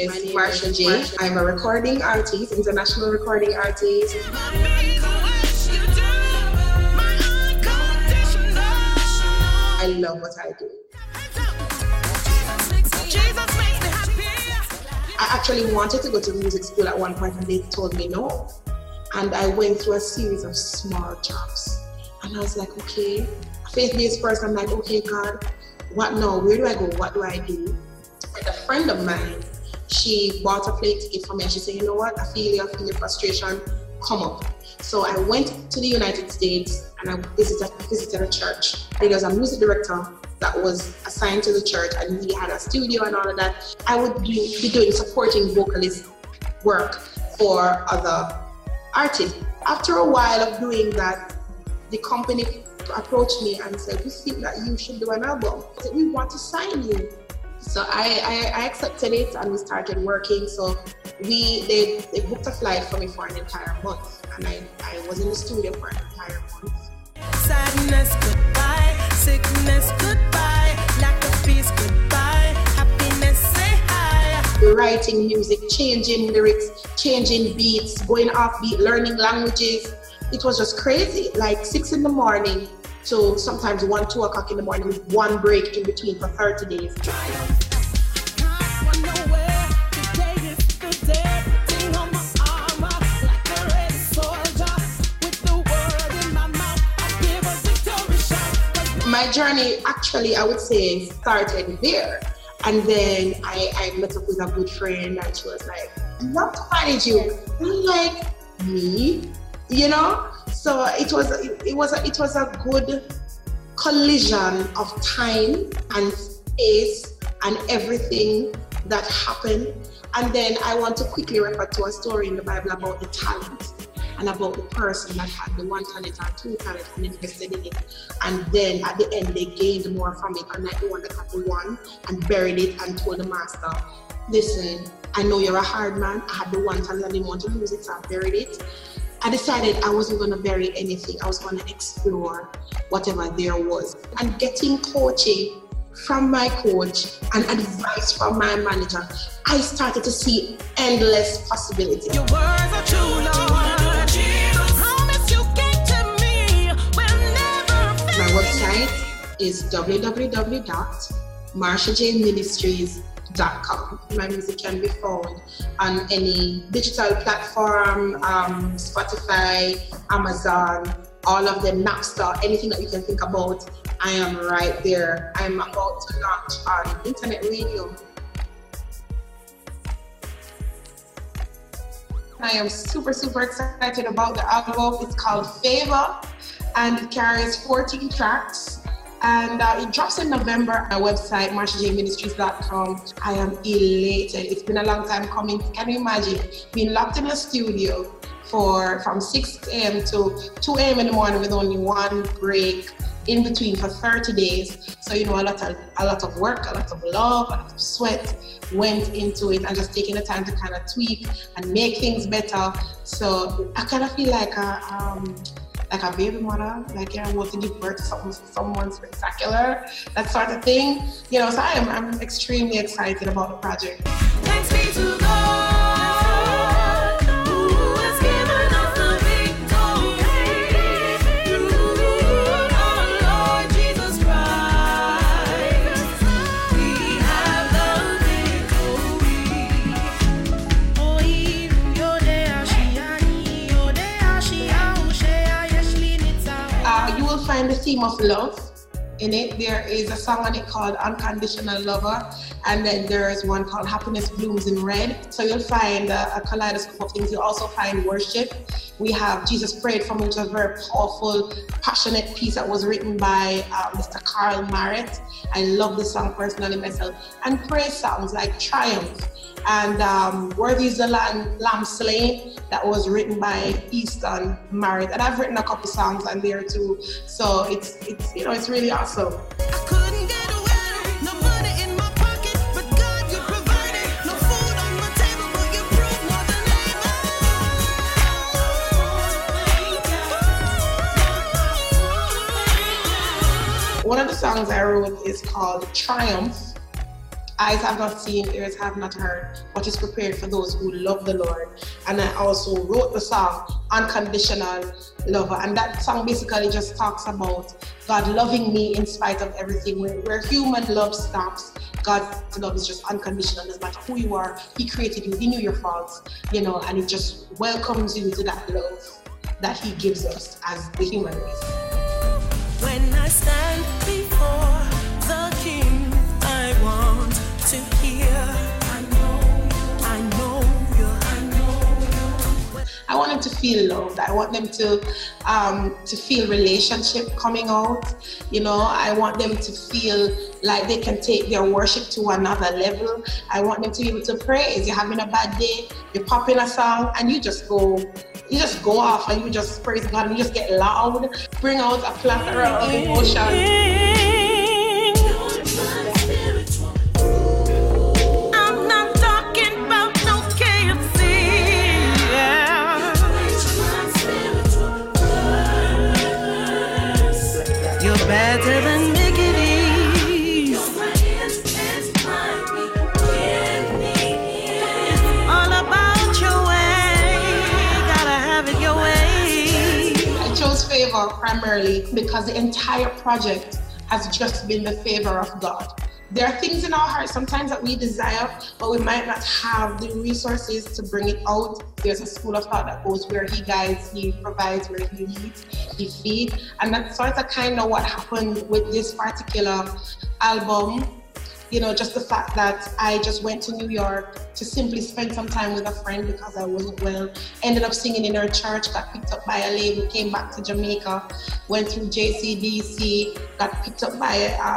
is MARSHA J. I'm a recording artist, international recording artist. I love what I do. I actually wanted to go to music school at one point and they told me no. And I went through a series of small jobs. And I was like, okay, faith-based person, I'm like, okay, God, what now? Where do I go? What do I do? And a friend of mine, she bought a plane ticket for me and she said, you know what? I feel your frustration, come up. So I went to the United States and I visited a church. There was a music director that was assigned to the church and he had a studio and all of that. I would be doing supporting vocalist work for other artists. After a while of doing that, the company approached me and said, we think that you should do an album. I said, we want to sign you. So I accepted it and we started working. So they booked a flight for me for an entire month. And I was in the studio for an entire month. Sadness goodbye, sickness goodbye, lack of peace goodbye, happiness say hi. Writing music, changing lyrics, changing beats, going off beat, learning languages. It was just crazy, like 6 in the morning to sometimes 1, 2 o'clock in the morning with one break in between for 30 days. My journey actually, I would say, started there. And then I met up with a good friend and she was like, I'd love to manage you. And I'm like, me? You know? So it was a good collision of time and space and everything that happened. And then I want to quickly refer to a story in the Bible about the talent and about the person that had the 1 talent or 2 talent and invested in it. And then at the end, they gained more from it, unlike the one that had the 1 and buried it and told the master, listen, I know you're a hard man. I had the 1 talent, I didn't want to lose it, so I buried it. I decided I wasn't going to bury anything. I was going to explore whatever there was. And getting coaching from my coach and advice from my manager, I started to see endless possibilities. Your words are true, Lord. Promise you came to me will never fail. My website is www.marshajministries.com. My music can be found on any digital platform, Spotify, Amazon, all of the Napster, anything that you can think about, I am right there. I'm about to launch on internet radio. I am super excited about the album. It's called Favor and it carries 14 tracks. And it drops in November. My website, MARSHAJministries.com. I am elated. It's been a long time coming. Can you imagine being locked in a studio from 6 a.m. to 2 a.m. in the morning with only 1 break in between for 30 days. So, you know, a lot of work, a lot of love, a lot of sweat went into it and just taking the time to kind of tweak and make things better. So I kind of feel like a baby mother, like I want to give birth to someone spectacular, that sort of thing. You know, so I'm extremely excited about the project. Thanks be to God, who has given us the victory through our Lord Jesus Christ. We have the victory. You will find the theme of love in it. There is a song on it called Unconditional Lover, and then there's one called Happiness Blooms in Red. So you'll find a kaleidoscope of things. You'll also find worship. We have Jesus Prayed For Me, which is a very powerful, passionate piece that was written by Mr. Marrett. I love this song personally myself. And praise songs like Triumph and Worthy is the Lamb Slain, that was written by Easton Marrett. And I've written a couple songs on there too. So it's you know, it's really awesome. I couldn't get away, no money in my pocket, but God, you provided. No food on my table, but you proved more than able. One of the songs I wrote is called Triumph. eyes have not seen, ears have not heard, what is prepared for those who love the Lord. And I also wrote the song, Unconditional Lover. And that song basically just talks about God loving me in spite of everything. Where human love stops, God's love is just unconditional. No matter who you are, He created you, He knew your faults, and He just welcomes you to that love that He gives us as the human race. When I stand before the King, I want to hear, I know you. I want them to feel loved. I want them to feel relationship coming out. I want them to feel like they can take their worship to another level. I want them to be able to praise. You're having a bad day, you pop in a song, and you just go off and you just praise God and you just get loud, bring out a plethora of emotions. I'm not talking about no KFC. Yeah. You're better than Mickey D's. All about your way. Gotta have it your way. I chose favor primarily because the entire project has just been the favor of God. There are things in our hearts sometimes that we desire, but we might not have the resources to bring it out. There's a school of thought that goes where He guides, He provides, where He leads, He feeds. And that's sort of kind of what happened with this particular album. Just the fact that I just went to New York to simply spend some time with a friend because I wasn't well. Ended up singing in her church, got picked up by a label, came back to Jamaica, went through JCDC, got picked up by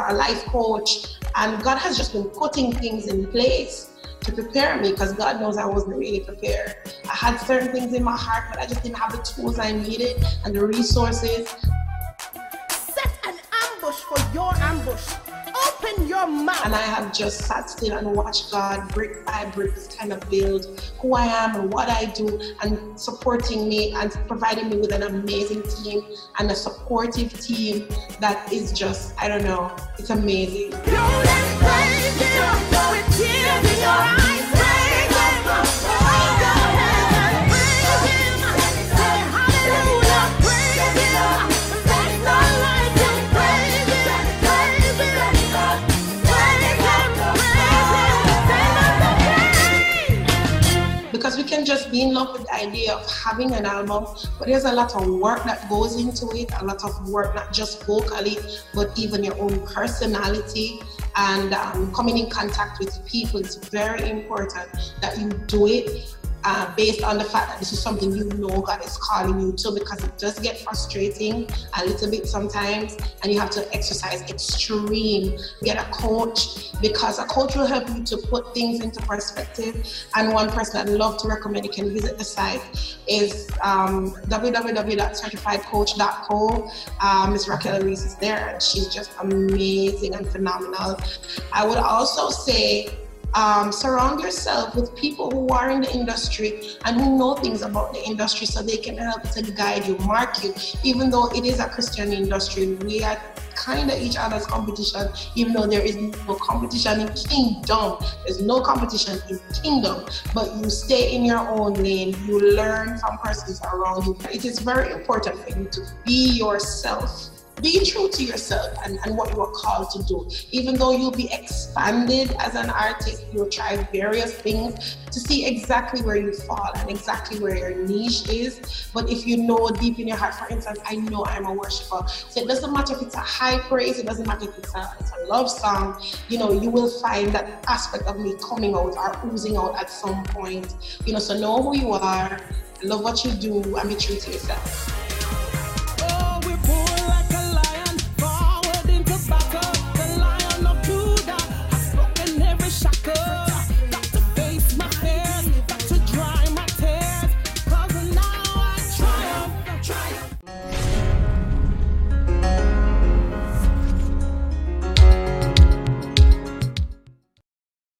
a life coach. And God has just been putting things in place to prepare me because God knows I wasn't really prepared. I had certain things in my heart, but I just didn't have the tools I needed and the resources. Set an ambush for your ambush. Open your mouth. And I have just sat still and watched God brick by brick kind of build who I am and what I do, and supporting me and providing me with an amazing team and a supportive team that is just, I don't know, it's amazing. Because we can just be in love with the idea of having an album, but there's a lot of work that goes into it, a lot of work, not just vocally, but even your own personality and coming in contact with people. It's very important that you do it based on the fact that this is something God is calling you to, because it does get frustrating a little bit sometimes, and you have to exercise extreme. Get a coach, because a coach will help you to put things into perspective. And one person I'd love to recommend, you can visit the site, is www.certifiedcoach.co. Miss Racquel Reece is there, and she's just amazing and phenomenal. I would also say, surround yourself with people who are in the industry and who know things about the industry, so they can help to guide you, mark you. Even though it is a Christian industry, we are kind of each other's competition, even though there is no competition in kingdom. There's no competition in kingdom, but you stay in your own lane. You learn from persons around you. It is very important for you to be yourself. Be true to yourself and what you are called to do. Even though you'll be expanded as an artist, you'll try various things to see exactly where you fall and exactly where your niche is. But if you know deep in your heart, for instance, I know I'm a worshiper. So it doesn't matter if it's a high praise, it doesn't matter if it's a love song, you will find that aspect of me coming out or oozing out at some point. So know who you are, love what you do, and be true to yourself.